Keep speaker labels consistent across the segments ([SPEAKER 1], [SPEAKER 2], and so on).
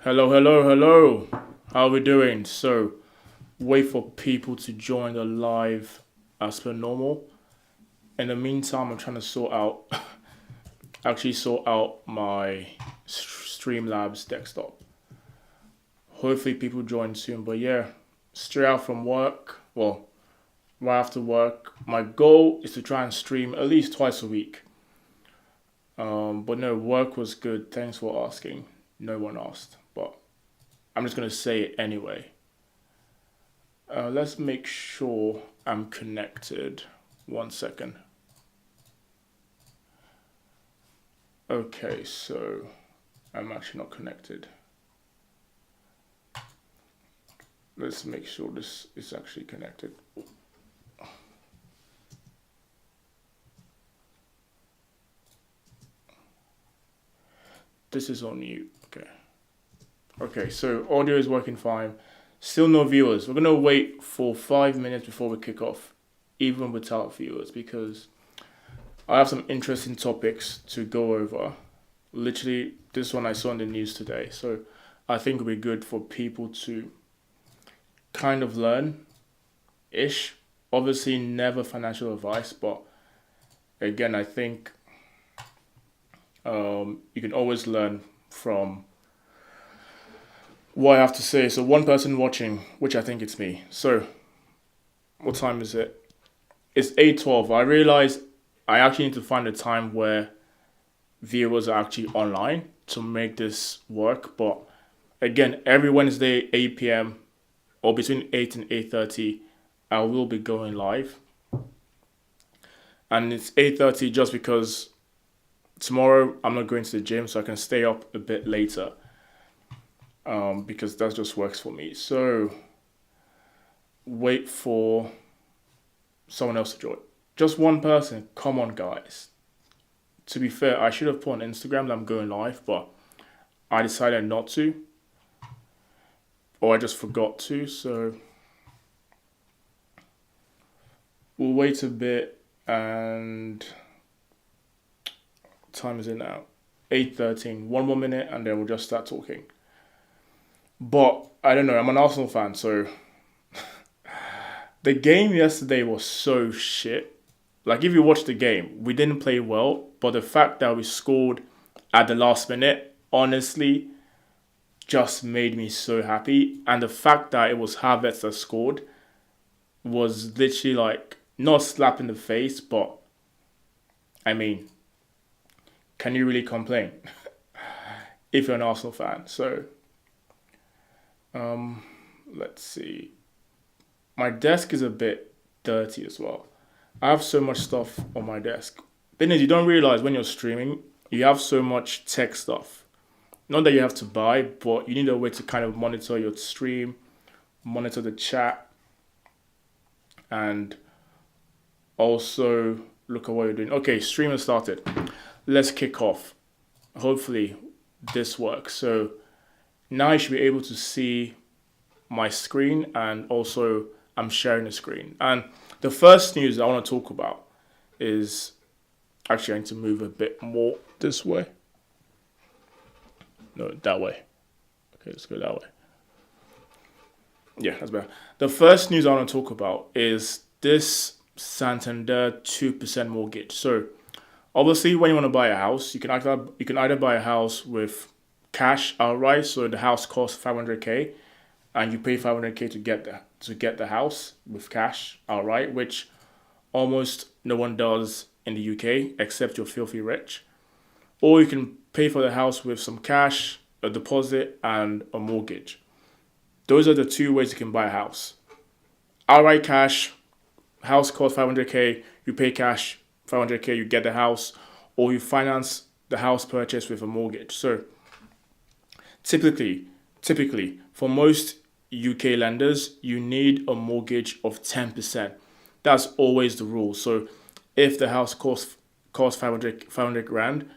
[SPEAKER 1] Hello, hello, hello. How are we doing? So, wait for people to join the live as per normal. In the meantime, I'm trying to sort out my Streamlabs desktop. Hopefully, people join soon. But yeah, straight out from work, well, right after work, my goal is to try and stream at least twice a week. But no, work was good. Thanks for asking. No one asked, but I'm just gonna say it anyway. Let's make sure I'm connected. One second. Okay, so I'm actually not connected. Let's make sure this is actually connected. This is on you. Okay. Okay, so audio is working fine. Still no viewers. We're gonna wait for 5 minutes before we kick off, even without viewers, because I have some interesting topics to go over. Literally, this one I saw in the news today, so I think it'll be good for people to kind of learn ish. Obviously, never financial advice, but again, I think you can always learn from what I have to say. So, one person watching, which I think it's me. So, what time is it? It's 8:12. I realize I actually need to find a time where viewers are actually online to make this work. But again, every Wednesday, 8 p.m. or between 8 and 8:30, I will be going live. And it's 8:30 just because tomorrow I'm not going to the gym, so I can stay up a bit later. Because that just works for me. So wait for someone else to join. Just one person. Come on, guys. To be fair, I should have put on Instagram that I'm going live, but I decided not to, or I just forgot to. So we'll wait a bit. And what time is it now? 8:13. One more minute, and then we'll just start talking. But I don't know. I'm an Arsenal fan, so the game yesterday was so shit. Like, if you watch the game, we didn't play well, but the fact that we scored at the last minute, honestly, just made me so happy. And the fact that it was Havertz that scored was literally like not a slap in the face, but I mean, can you really complain if you're an Arsenal fan? So, let's see. My desk is a bit dirty as well. I have so much stuff on my desk. Thing is, you don't realize when you're streaming, you have so much tech stuff. Not that you have to buy, but you need a way to kind of monitor your stream, monitor the chat, and also look at what you're doing. Okay, stream has started. Let's kick off. Hopefully, this works. So now you should be able to see my screen, and also I'm sharing the screen. And the first news I want to talk about is actually I need to move a bit more this way. No, that way. Okay, let's go that way. Yeah, that's better. The first news I want to talk about is this Santander 2% mortgage. So obviously, when you want to buy a house, you can either buy a house with cash outright, so the house costs 500k, and you pay 500k to get the house with cash outright, which almost no one does in the UK except you're filthy rich. Or you can pay for the house with some cash, a deposit, and a mortgage. Those are the two ways you can buy a house. Outright cash, house costs 500k, you pay cash 500k, you get the house, or you finance the house purchase with a mortgage. So typically for most UK lenders, you need a mortgage of 10%. That's always the rule. So if the house costs 500 grand,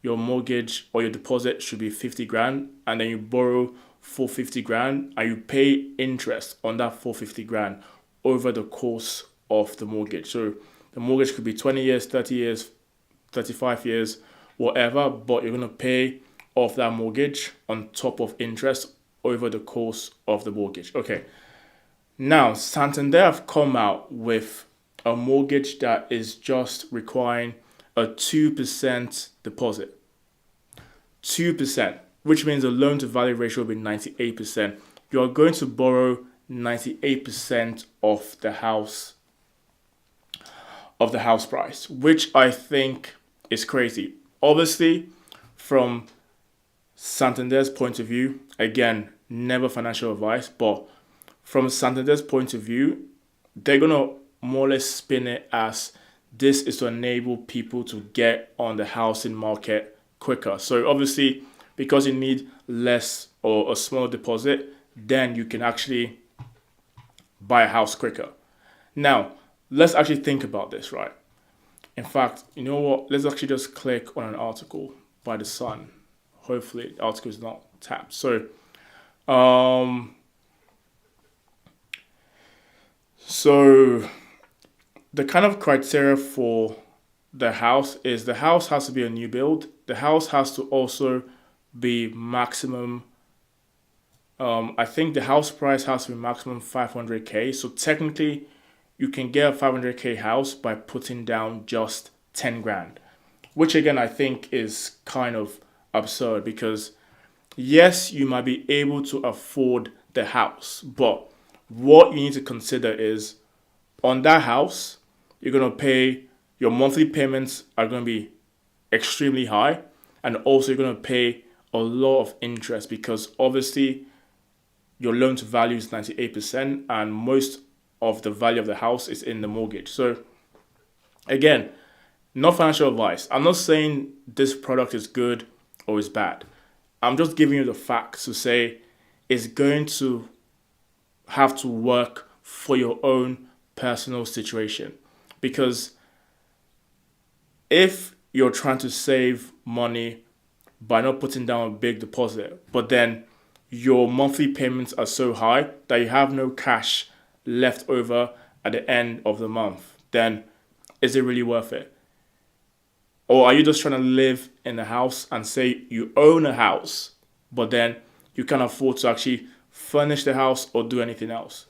[SPEAKER 1] your mortgage or your deposit should be 50 grand, and then you borrow for 50 grand and you pay interest on that 450 grand over the course of the mortgage. So the mortgage could be 20 years, 30 years, 35 years, whatever, but you're going to pay of that mortgage on top of interest over the course of the mortgage. Okay. Now, Santander have come out with a mortgage that is just requiring a 2% deposit. 2%, which means the loan to value ratio will be 98%. You are going to borrow 98% of the house price, which I think is crazy. Obviously, from Santander's point of view, again, never financial advice, but from Santander's point of view, they're gonna more or less spin it as this is to enable people to get on the housing market quicker. So obviously, because you need less or a small deposit, then you can actually buy a house quicker. Now, let's actually think about this, right? In fact, you know what? Let's actually just click on an article by The Sun. Hopefully, the article is not tapped. So, the kind of criteria for the house is the house has to be a new build. The house has to also be maximum. I think the house price has to be maximum 500K. So technically, you can get a 500K house by putting down just 10 grand, which again I think is kind of absurd because yes, you might be able to afford the house, but what you need to consider is on that house, you're going to pay, your monthly payments are going to be extremely high, and also you're going to pay a lot of interest because obviously your loan to value is 98% and most of the value of the house is in the mortgage. So again, not financial advice. I'm not saying this product is good or is bad. I'm just giving you the facts to say it's going to have to work for your own personal situation. Because if you're trying to save money by not putting down a big deposit, but then your monthly payments are so high that you have no cash left over at the end of the month, then is it really worth it? Or are you just trying to live in a house and say you own a house, but then you can't afford to actually furnish the house or do anything else?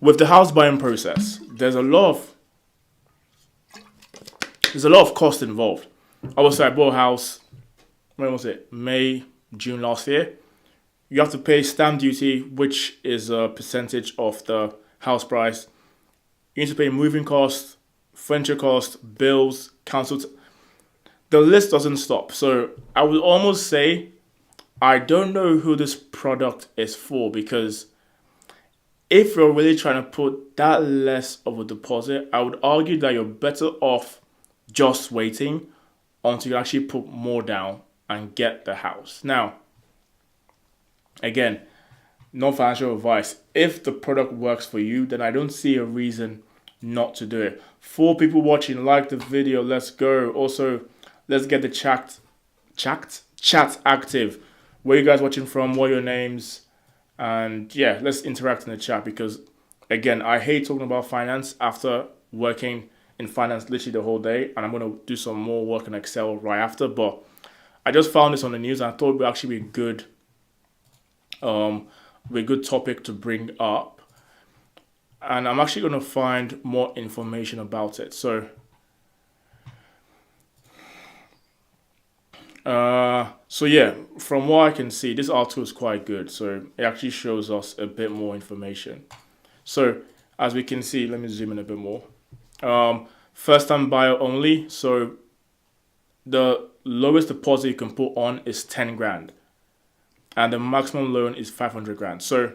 [SPEAKER 1] With the house buying process, there's a lot of cost involved. Obviously, I bought a house, when was it? May, June last year. You have to pay stamp duty, which is a percentage of the house price. You need to pay moving costs, furniture costs, bills, council. The list doesn't stop. So I would almost say I don't know who this product is for, because if you're really trying to put that less of a deposit, I would argue that you're better off just waiting until you actually put more down and get the house. Now, again, no financial advice. If the product works for you, then I don't see a reason not to do it. 4 people watching, like the video, let's go. Also, let's get the chat active. Where you guys watching from? What are your names? And yeah, let's interact in the chat because, again, I hate talking about finance after working in finance literally the whole day, and I'm going to do some more work in Excel right after. But I just found this on the news and I thought it would actually be a good topic to bring up. And I'm actually going to find more information about it. So yeah, from what I can see, this article is quite good. So it actually shows us a bit more information. So as we can see, let me zoom in a bit more. First time buyer only. So the lowest deposit you can put on is 10 grand. And the maximum loan is 500 grand. So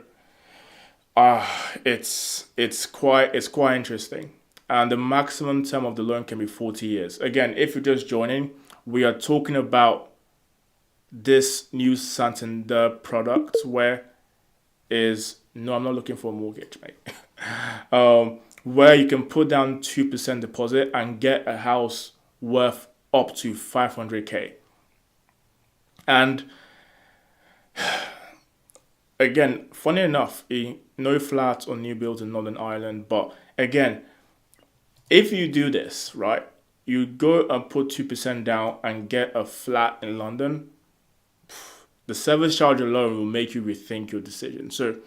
[SPEAKER 1] it's quite interesting. And the maximum term of the loan can be 40 years. Again, if you're just joining, we are talking about this new Santander product where I'm not looking for a mortgage, mate. Where you can put down 2% deposit and get a house worth up to 500K. And again, funny enough, no flats or new builds in Northern Ireland. But again, if you do this, right, you go and put 2% down and get a flat in London, the service charge alone will make you rethink your decision. So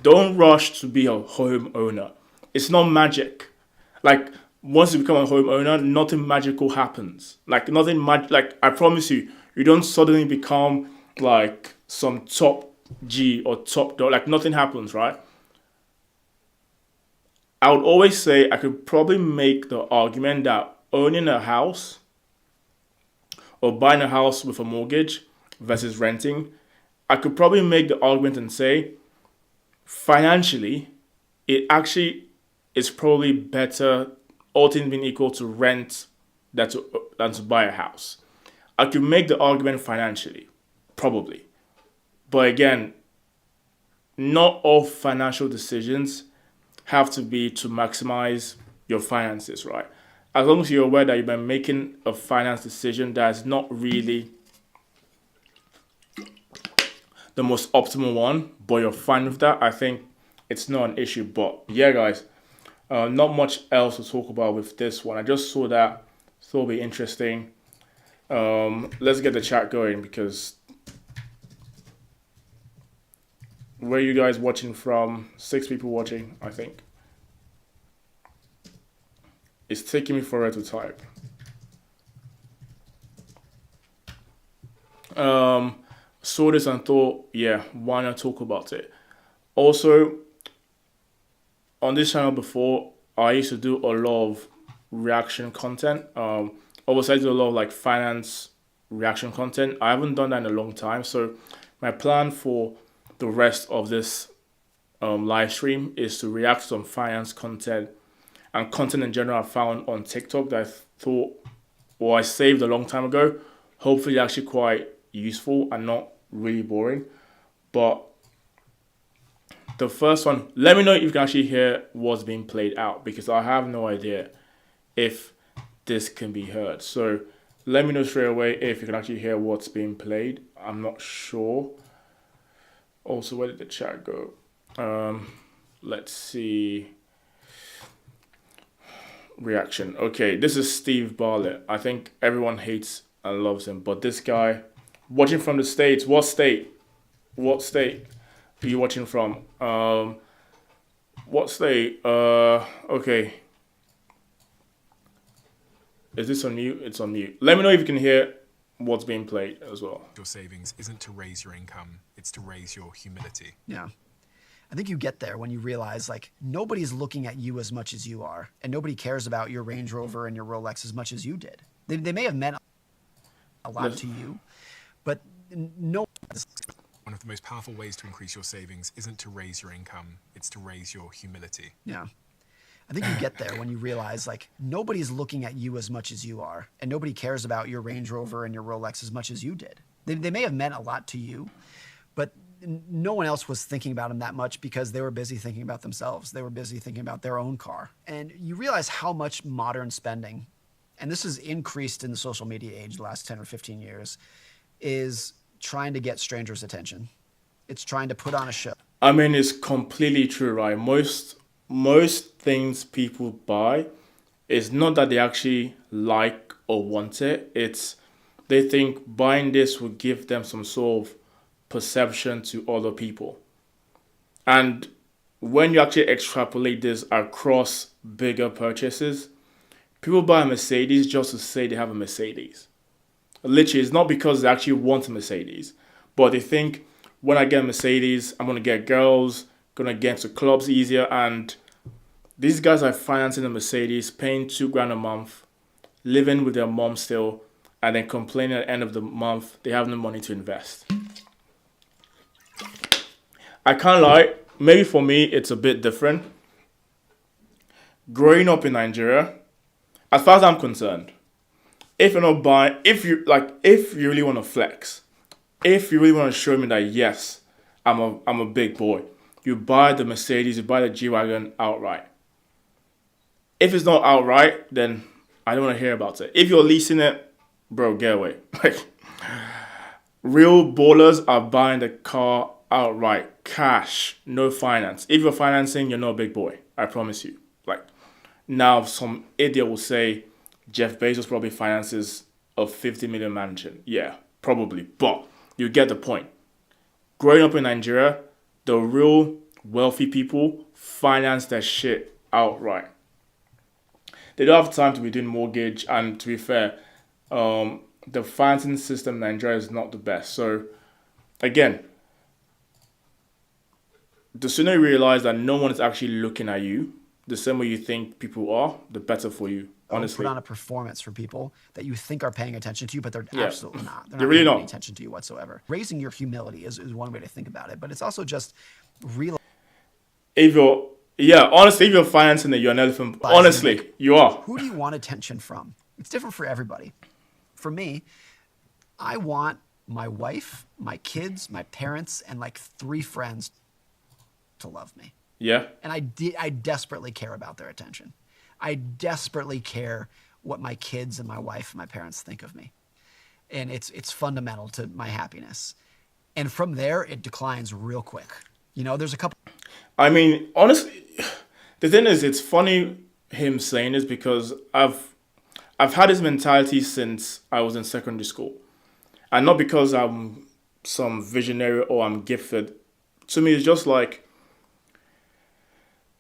[SPEAKER 1] don't rush to be a homeowner. It's not magic. Like, once you become a homeowner, nothing magical happens. Like, like, I promise you, you don't suddenly become like some top G or top dog. Like, nothing happens, right? I would always say I could probably make the argument that owning a house or buying a house with a mortgage versus renting, I could probably make the argument and say financially, it actually is probably better, all things being equal, to rent than to buy a house. I could make the argument financially, probably. But again, not all financial decisions have to be to maximize your finances, right? As long as you're aware that you've been making a finance decision that is not really the most optimal one, but you're fine with that, I think it's not an issue. But yeah, guys, not much else to talk about with this one. I just saw that, thought it'd be interesting. Let's get the chat going, because where are you guys watching from? 6 people watching, I think. It's taking me forever to type. Saw this and thought, yeah, why not talk about it? Also, on this channel before, I used to do a lot of reaction content. Obviously, I do a lot of like finance reaction content. I haven't done that in a long time. So my plan for the rest of this live stream is to react to some finance content and content in general I found on TikTok that I thought, or I saved a long time ago. Hopefully actually quite useful and not really boring. But the first one, let me know if you can actually hear what's being played out, because I have no idea if this can be heard. So let me know straight away if you can actually hear what's being played. I'm not sure. Also, where did the chat go? Let's see. Reaction. Okay, this is Steve Bartlett. I think everyone hates and loves him, but this guy, watching from the States. What state? What state are you watching from? What state? Okay. Is this on mute? It's on mute. Let me know if you can hear what's being played as well.
[SPEAKER 2] Your savings isn't to raise your income, it's to raise your humility.
[SPEAKER 3] Yeah. I think you get there when you realize like nobody's looking at you as much as you are, and nobody cares about your Range Rover and your Rolex as much as you did. They may have meant a lot to you, but no.
[SPEAKER 2] One of the most powerful ways to increase your savings isn't to raise your income, it's to raise your humility.
[SPEAKER 3] Yeah. I think you get there when you realize like nobody's looking at you as much as you are, and nobody cares about your Range Rover and your Rolex as much as you did. They may have meant a lot to you, but no one else was thinking about them that much because they were busy thinking about themselves. They were busy thinking about their own car. And you realize how much modern spending, and this has increased in the social media age the last 10 or 15 years, is trying to get strangers' attention. It's trying to put on a show.
[SPEAKER 1] I mean, it's completely true, right? Most things people buy is not that they actually like or want it. It's they think buying this will give them some sort of perception to other people. And when you actually extrapolate this across bigger purchases, people buy a Mercedes just to say they have a Mercedes. Literally, it's not because they actually want a Mercedes, but they think when I get a Mercedes, I'm going to get girls, going to get into clubs easier. And these guys are financing a Mercedes, paying $2,000 a month, living with their mom still, and then complaining at the end of the month they have no money to invest. I can't lie, maybe for me it's a bit different. Growing up in Nigeria, as far as I'm concerned, if you're not buying, if you really want to flex, if you really want to show me that yes, I'm a big boy, you buy the Mercedes, you buy the G-Wagon outright. If it's not outright, then I don't want to hear about it. If you're leasing it, bro, get away. Like, real ballers are buying the car outright, cash, no finance. If you're financing, you're not a big boy. I promise you. Like, now some idiot will say, Jeff Bezos probably finances a 50 million mansion. Yeah, probably. But you get the point. Growing up in Nigeria, the real wealthy people finance their shit outright. They don't have time to be doing mortgage, and to be fair, the financing system in Nigeria is not the best. So, again, the sooner you realize that no one is actually looking at you, the same way you think people are, the better for you. Honestly,
[SPEAKER 3] put on a performance for people that you think are paying attention to you, but they're absolutely not. They're
[SPEAKER 1] They're
[SPEAKER 3] not
[SPEAKER 1] really
[SPEAKER 3] paying
[SPEAKER 1] not.
[SPEAKER 3] any attention to you whatsoever. Raising your humility is one way to think about it, but it's also just real.
[SPEAKER 1] honestly, if you're financing it, you're an elephant. Honestly, you are.
[SPEAKER 3] Who do you want attention from? It's different for everybody. For me, I want my wife, my kids, my parents, and like 3 friends to love me.
[SPEAKER 1] Yeah.
[SPEAKER 3] And I desperately care about their attention. I desperately care what my kids and my wife and my parents think of me. And it's fundamental to my happiness. And from there, it declines real quick. You know, there's a couple.
[SPEAKER 1] I mean, honestly, the thing is, it's funny him saying this because I've had this mentality since I was in secondary school. And not because I'm some visionary or I'm gifted. To me, it's just like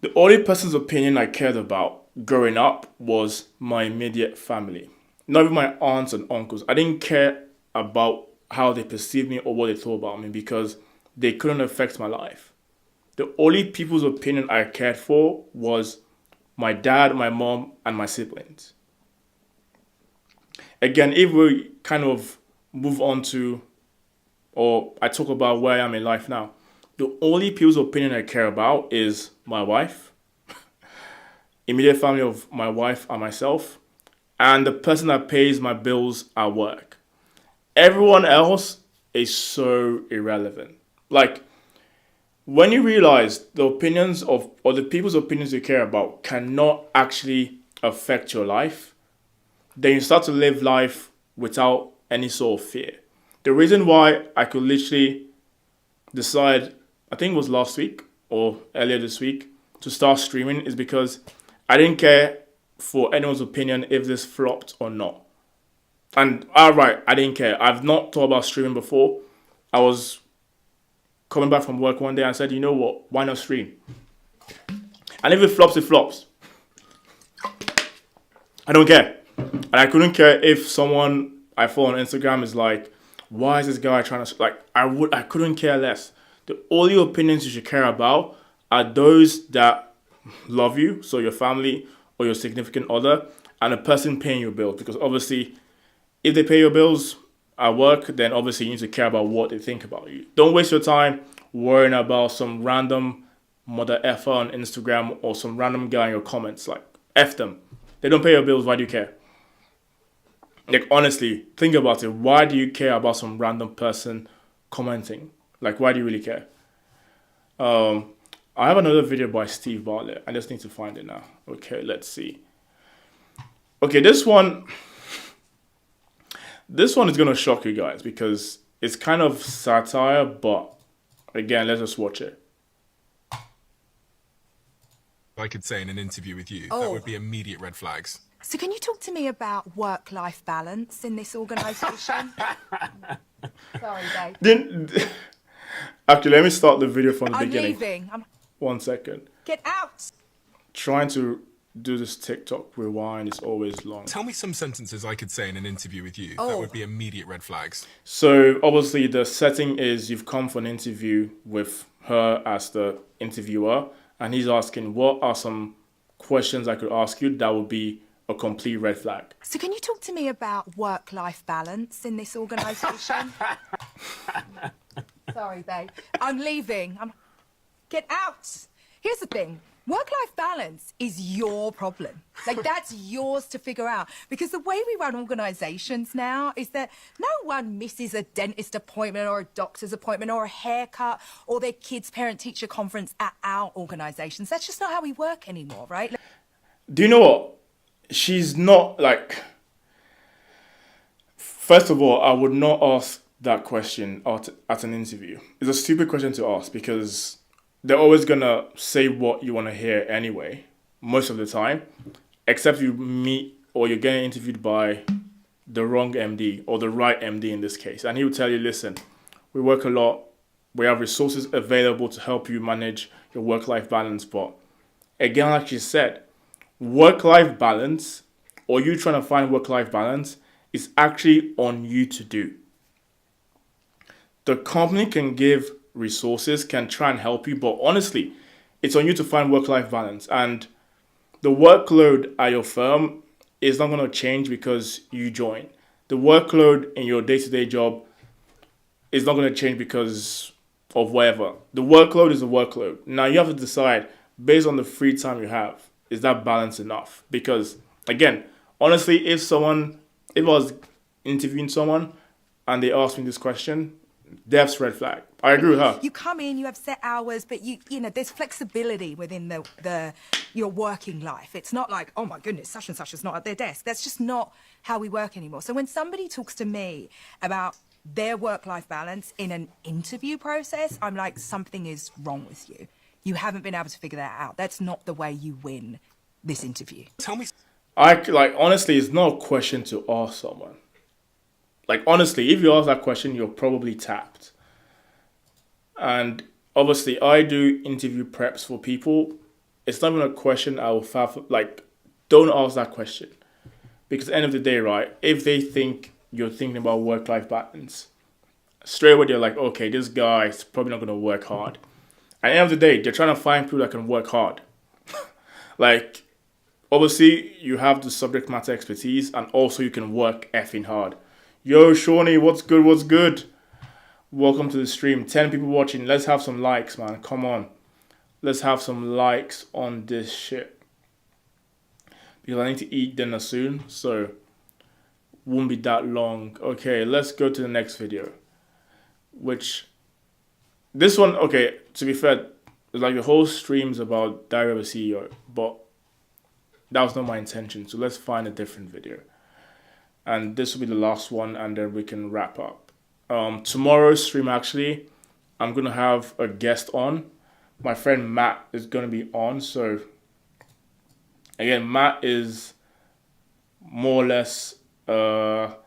[SPEAKER 1] the only person's opinion I cared about growing up was my immediate family. Not even my aunts and uncles. I didn't care about how they perceived me or what they thought about me because they couldn't affect my life. The only people's opinion I cared for was my dad, my mom, and my siblings. Again, if we kind of move on to, or I talk about where I am in life now, the only people's opinion I care about is my wife, immediate family of my wife and myself, and the person that pays my bills at work. Everyone else is so irrelevant. Like, when you realize the opinions of, or the people's opinions you care about cannot actually affect your life, then you start to live life without any sort of fear. The reason why I could literally decide, I think it was last week or earlier this week, to start streaming is because I didn't care for anyone's opinion if this flopped or not. And outright, I didn't care. I've not thought about streaming before. I was coming back from work one day and I said, you know what, why not stream? And if it flops, it flops. I don't care. And I couldn't care if someone I follow on Instagram is like, why is this guy trying to, like, I couldn't care less. The only opinions you should care about are those that love you, so your family or your significant other, and the person paying your bills. Because obviously, if they pay your bills at work, then obviously you need to care about what they think about you. Don't waste your time worrying about some random mother effer on Instagram or some random guy in your comments. Like, F them. They don't pay your bills, why do you care? Like, honestly, think about it. Why do you care about some random person commenting? Like, why do you really care? I have another video by Steve Bartlett. I just need to find it now. Okay, let's see. Okay, this one is going to shock you guys because it's kind of satire, but again, let's just watch it.
[SPEAKER 2] I could say in an interview with you, that would be immediate red flags.
[SPEAKER 4] So can you talk to me about work-life balance in this organisation? Sorry, Dave.
[SPEAKER 1] Actually, let me start the video from the
[SPEAKER 4] I'm
[SPEAKER 1] beginning.
[SPEAKER 4] leaving.
[SPEAKER 1] 1 second.
[SPEAKER 4] Get out!
[SPEAKER 1] Trying to do this TikTok rewind is always long.
[SPEAKER 2] Tell me some sentences I could say in an interview with you, that would be immediate red flags.
[SPEAKER 1] So obviously the setting is you've come for an interview with her as the interviewer, and he's asking what are some questions I could ask you that would be a complete red flag.
[SPEAKER 4] So can you talk to me about work-life balance in this organisation? Sorry, babe. I'm leaving. Get out! Here's the thing. Work-life balance is your problem. Like, that's yours to figure out. Because the way we run organisations now is that no one misses a dentist appointment or a doctor's appointment or a haircut or their kids' parent-teacher conference at our organisations. That's just not how we work anymore, right?
[SPEAKER 1] Do you know what? She's not, like... First of all, I would not ask that question at an interview. It's a stupid question to ask because they're always going to say what you want to hear anyway, most of the time, except you meet or you're getting interviewed by the wrong MD or the right MD in this case. And he will tell you, listen, we work a lot. We have resources available to help you manage your work-life balance. But again, like you said, work-life balance, or you trying to find work-life balance, is actually on you to do. The company can give resources, can try and help you, but honestly, it's on you to find work-life balance. And the workload at your firm is not going to change because you join. The workload in your day-to-day job is not going to change because of whatever. The workload is a workload. Now you have to decide, based on the free time you have, is that balance enough? Because again, honestly, if I was interviewing someone and they asked me this question, Dev's red flag. I agree with her.
[SPEAKER 4] You come in, you have set hours, but you know, there's flexibility within your working life. It's not like, oh my goodness, such and such is not at their desk. That's just not how we work anymore. So when somebody talks to me about their work-life balance in an interview process, I'm like, something is wrong with you. You haven't been able to figure that out. That's not the way you win this interview.
[SPEAKER 2] Tell me.
[SPEAKER 1] Honestly, it's not a question to ask someone. Like, honestly, if you ask that question, you're probably tapped. And obviously, I do interview preps for people. It's not even a question I will don't ask that question. Because at the end of the day, right, if they think you're thinking about work-life balance, straight away they're like, okay, this guy's probably not going to work hard. At the end of the day, they're trying to find people that can work hard. Like, obviously, you have the subject matter expertise, and also you can work effing hard. Yo, Shawnee, what's good? What's good? Welcome to the stream. 10 people watching. Let's have some likes, man. Come on. Let's have some likes on this shit. Because I need to eat dinner soon, so won't be that long. Okay, let's go to the next video. This one, okay, to be fair, like the whole stream's about Diary of a CEO, but that was not my intention. So let's find a different video. And this will be the last one, and then we can wrap up. Tomorrow's stream, actually, I'm going to have a guest on. My friend Matt is going to be on. So, again, Matt is more or less the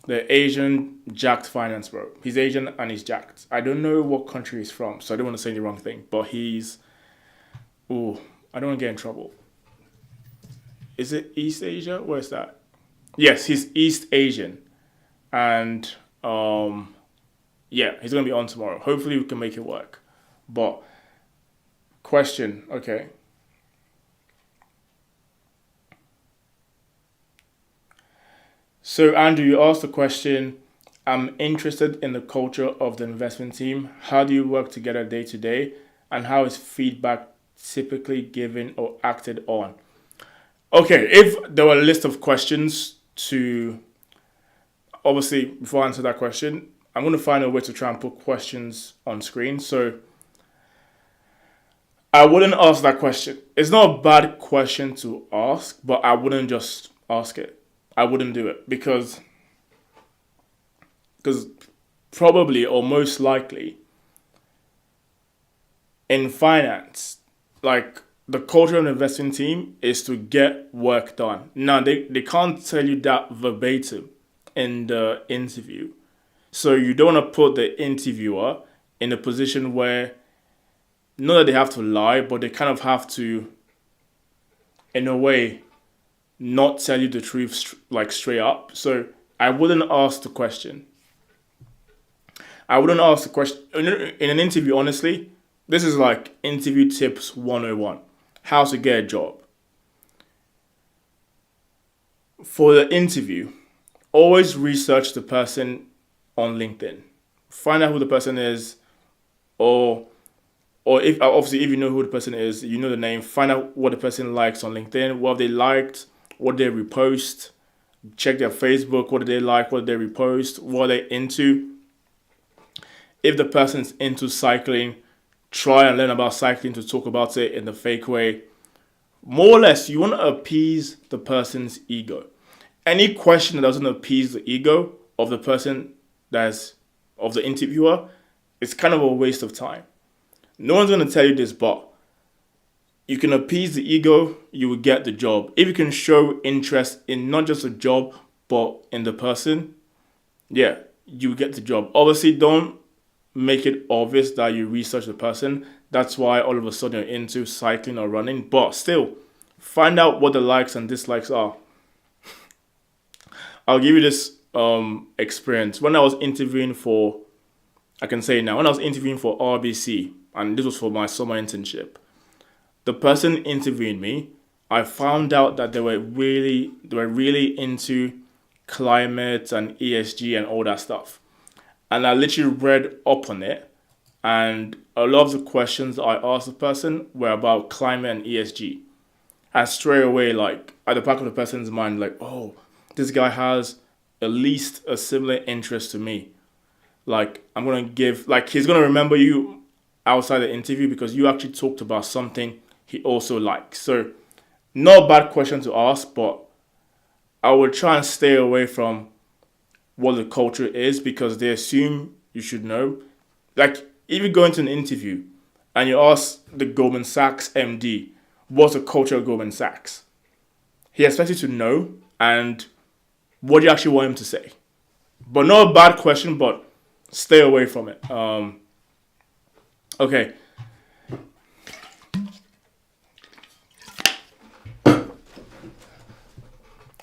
[SPEAKER 1] Asian jacked finance bro. He's Asian and he's jacked. I don't know what country he's from, so I don't want to say the wrong thing. But he's... Ooh, I don't want to get in trouble. Is it East Asia? Where's that? Yes, he's East Asian. And, yeah, he's going to be on tomorrow. Hopefully we can make it work. But, question, okay. So, Andrew, you asked the question, I'm interested in the culture of the investment team. How do you work together day to day? And how is feedback typically given or acted on? Okay, if there were a list of questions to, obviously, before I answer that question, I'm going to find a way to try and put questions on screen. So I wouldn't ask that question. It's not a bad question to ask, but I wouldn't just ask it. I wouldn't do it because probably or most likely in finance, like, the culture of an investing team is to get work done. Now, they can't tell you that verbatim in the interview. So you don't want to put the interviewer in a position where, not that they have to lie, but they kind of have to, in a way, not tell you the truth like straight up. So I wouldn't ask the question. In an interview, honestly, this is like interview tips 101. How to get a job. For the interview, always research the person on LinkedIn. Find out who the person is, or if you know who the person is, you know the name. Find out what the person likes on LinkedIn. What they liked, what they repost. Check their Facebook. What do they like? What do they repost? What are they into? If the person's into cycling, try and learn about cycling to talk about it in the fake way. More or less, you want to appease the person's ego. Any question that doesn't appease the ego of the person of the interviewer, it's kind of a waste of time. No one's going to tell you this, but you can appease the ego, you will get the job. If you can show interest in not just a job, but in the person, yeah, you get the job. Obviously, don't make it obvious that you research the person. That's why all of a sudden you're into cycling or running. But still, find out what the likes and dislikes are. I'll give you this experience. When I was interviewing for, I can say it now, when I was interviewing for RBC, and this was for my summer internship, the person interviewing me, I found out that they were really into climate and ESG and all that stuff. And I literally read up on it, and a lot of the questions I asked the person were about climate and ESG. And straight away, like, at the back of the person's mind, like, oh, this guy has at least a similar interest to me. Like, I'm going to give, like, he's going to remember you outside the interview because you actually talked about something he also likes. So, not a bad question to ask, but I would try and stay away from what the culture is because they assume you should know. Like, if you go into an interview and you ask the Goldman Sachs MD, what's the culture of Goldman Sachs? He expects you to know, and what do you actually want him to say? But not a bad question, but stay away from it. Okay.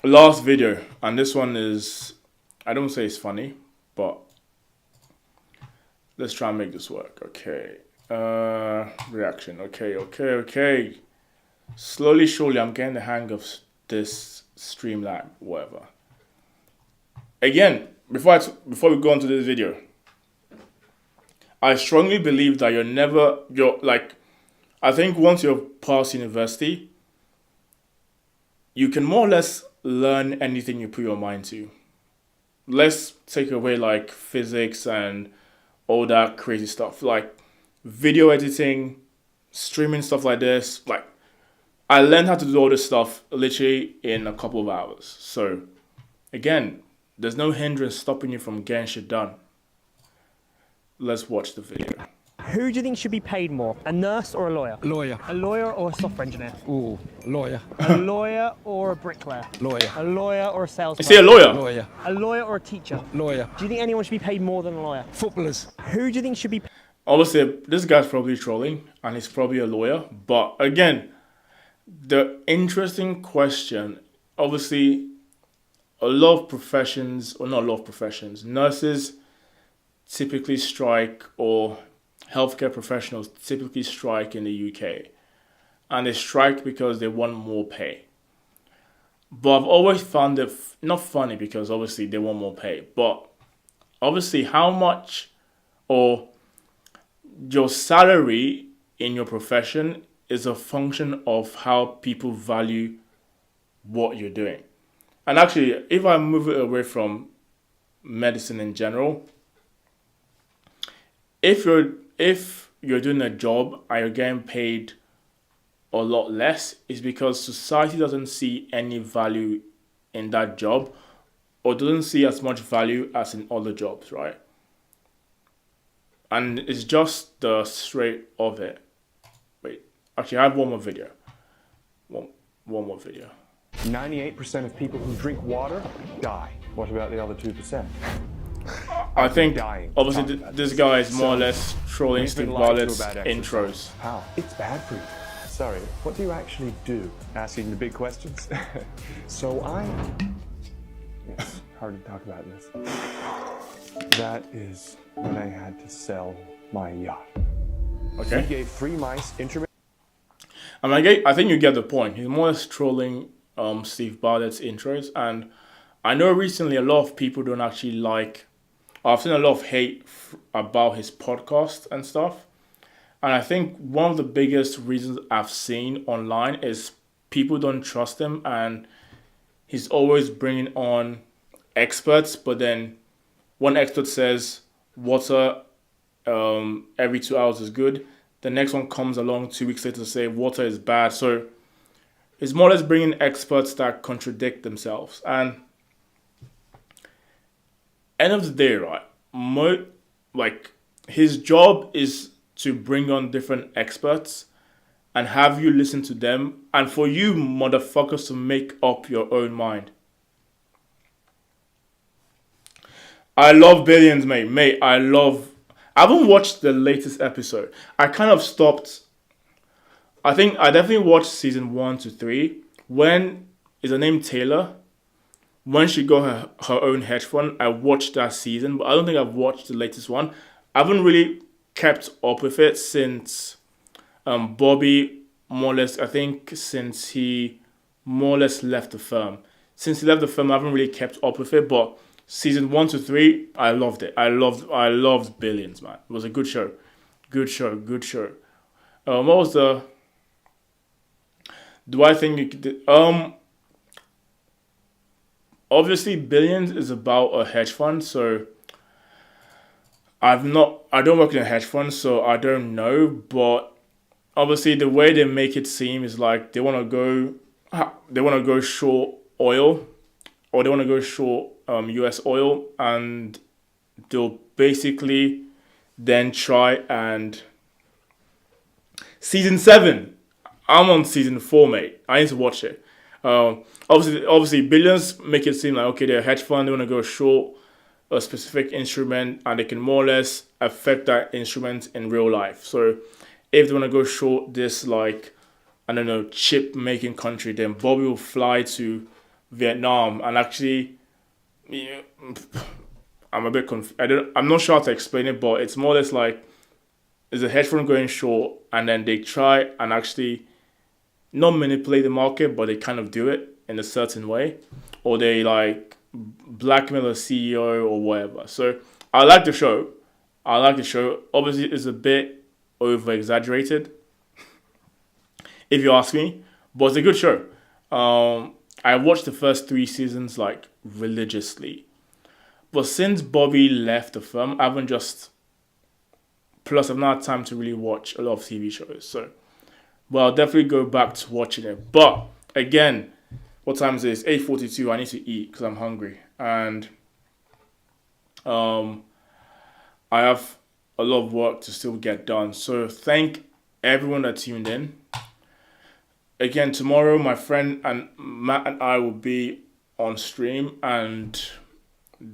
[SPEAKER 1] Last video, and this one is, I don't say it's funny, but let's try and make this work. Okay. Reaction. Okay. Slowly, surely, I'm getting the hang of this Streamlab, whatever. Again, before we go on to this video, I strongly believe that I think once you're past university, you can more or less learn anything you put your mind to. Let's take away like physics and all that crazy stuff, like video editing, streaming, stuff like this. Like, I learned how to do all this stuff literally in a couple of hours. So, again, there's no hindrance stopping you from getting shit done. Let's watch the video.
[SPEAKER 5] Who do you think should be paid more, a nurse or a lawyer?
[SPEAKER 6] Lawyer.
[SPEAKER 5] A lawyer or a software engineer?
[SPEAKER 6] Ooh, lawyer.
[SPEAKER 5] A lawyer or a bricklayer?
[SPEAKER 6] Lawyer.
[SPEAKER 5] A lawyer or a salesman?
[SPEAKER 1] Is he a lawyer?
[SPEAKER 6] Lawyer.
[SPEAKER 5] A lawyer or a teacher?
[SPEAKER 6] Lawyer.
[SPEAKER 5] Do you think anyone should be paid more than a lawyer?
[SPEAKER 6] Footballers.
[SPEAKER 5] Who do you think should be
[SPEAKER 1] Obviously, this guy's probably trolling, and he's probably a lawyer. But again, the interesting question, obviously, a lot of professions, or not a lot of professions, nurses typically strike, or healthcare professionals typically strike in the UK. And they strike because they want more pay. But I've always found it not funny because obviously they want more pay. But obviously how much or your salary in your profession is a function of how people value what you're doing. And actually, if I move it away from medicine in general, if you're doing a job and you're getting paid a lot less, it's because society doesn't see any value in that job or doesn't see as much value as in other jobs, right? And it's just the straight of it. Wait, actually, I have one more video. One more video.
[SPEAKER 7] 98% of people who drink water die. What about the other 2%?
[SPEAKER 1] I think,
[SPEAKER 7] Dying.
[SPEAKER 1] obviously, this guy is more or less trolling
[SPEAKER 7] We've been
[SPEAKER 1] Steven
[SPEAKER 7] lied to
[SPEAKER 1] Bartlett's
[SPEAKER 7] about
[SPEAKER 1] intros.
[SPEAKER 7] exercise. How? It's bad for you. Sorry, what do you actually do? Asking the big questions? Yes, hard to talk about this. That is when I had to sell my yacht.
[SPEAKER 1] Okay.
[SPEAKER 7] We gave 3 mice intermittent.
[SPEAKER 1] I think you get the point. He's more or less trolling Steve Bartlett's intros, and I know recently a lot of people don't actually like. I've seen a lot of hate about his podcast and stuff, and I think one of the biggest reasons I've seen online is people don't trust him, and he's always bringing on experts. But then one expert says water every 2 hours is good. The next one comes along 2 weeks later to say water is bad. So it's more or less bringing experts that contradict themselves. And end of the day, right, his job is to bring on different experts and have you listen to them, and for you motherfuckers to make up your own mind. I love Billions, mate. I haven't watched the latest episode. I kind of stopped. I think I definitely watched season 1 to 3. When is her name Taylor? When she got her own hedge fund, I watched that season, but I don't think I've watched the latest one. I haven't really kept up with it since Bobby more or less, I think since he more or less left the firm. Since he left the firm, I haven't really kept up with it, but season 1 to 3, I loved it. I loved Billions, man. It was a good show. Good show. What was the... Do I think you could... Obviously, Billions is about a hedge fund, so... I don't work in a hedge fund, so I don't know, but obviously the way they make it seem is like they want to go short oil, or they want to go short US oil, and they'll basically then try and... Season 7, I'm on season 4, mate. I need to watch it. Obviously, Billions make it seem like, okay, they're a hedge fund, they want to go short a specific instrument, and they can more or less affect that instrument in real life. So if they want to go short this, like, I don't know, chip making country, then Bobby will fly to Vietnam and actually, yeah, I'm a bit confused. I'm not sure how to explain it, but it's more or less like there's a hedge fund going short, and then they try and actually not manipulate the market, but they kind of do it in a certain way, or they like blackmail a CEO or whatever. So I like the show. Obviously, it's a bit over exaggerated, if you ask me, but it's a good show. I watched the first 3 seasons like religiously, but since Bobby left the firm, I haven't just. Plus, I've not had time to really watch a lot of TV shows. So, well, I'll definitely go back to watching it. But again, what time is it? It's 8:42. I need to eat because I'm hungry, and I have a lot of work to still get done. So thank everyone that tuned in. Again, tomorrow my friend and Matt and I will be on stream, and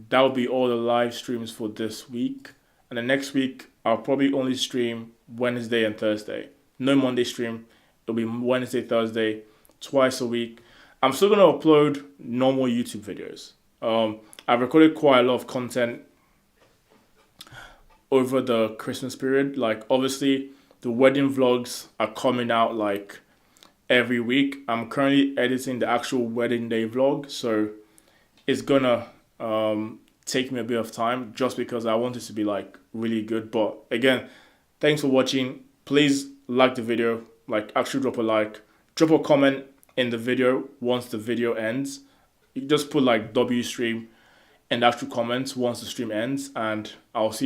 [SPEAKER 1] that will be all the live streams for this week. And the next week I'll probably only stream Wednesday and Thursday. No Monday stream. It'll be Wednesday, Thursday, twice a week. I'm still going to upload normal YouTube videos. I've recorded quite a lot of content over the Christmas period. Like, obviously, the wedding vlogs are coming out, like, every week. I'm currently editing the actual wedding day vlog, so it's going to take me a bit of time just because I want it to be, like, really good. But, again, thanks for watching. Please like the video. Like, actually drop a like. Drop a comment in the video once the video ends. You just put like W stream in the actual comments once the stream ends, and I'll see you